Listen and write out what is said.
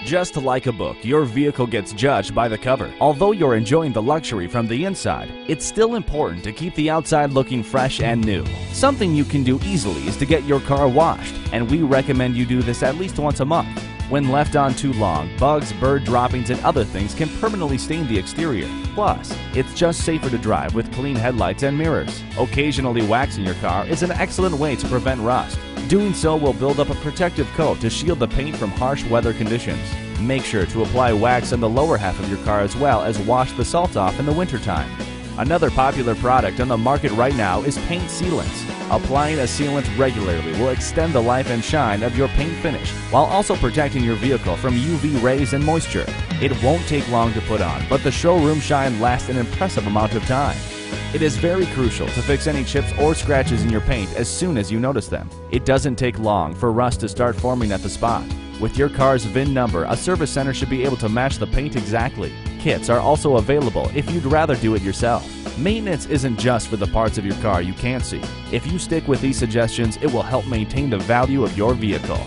Just like a book, your vehicle gets judged by the cover. Although you're enjoying the luxury from the inside, it's still important to keep the outside looking fresh and new. Something you can do easily is to get your car washed, and we recommend you do this at least once a month. When left on too long, bugs, bird droppings, and other things can permanently stain the exterior. Plus, it's just safer to drive with clean headlights and mirrors. Occasionally waxing your car is an excellent way to prevent rust. Doing so will build up a protective coat to shield the paint from harsh weather conditions. Make sure to apply wax on the lower half of your car as well as wash the salt off in the wintertime. Another popular product on the market right now is paint sealants. Applying a sealant regularly will extend the life and shine of your paint finish while also protecting your vehicle from UV rays and moisture. It won't take long to put on, but the showroom shine lasts an impressive amount of time. It is very crucial to fix any chips or scratches in your paint as soon as you notice them. It doesn't take long for rust to start forming at the spot. With your car's VIN number, a service center should be able to match the paint exactly. Kits are also available if you'd rather do it yourself. Maintenance isn't just for the parts of your car you can't see. If you stick with these suggestions, it will help maintain the value of your vehicle.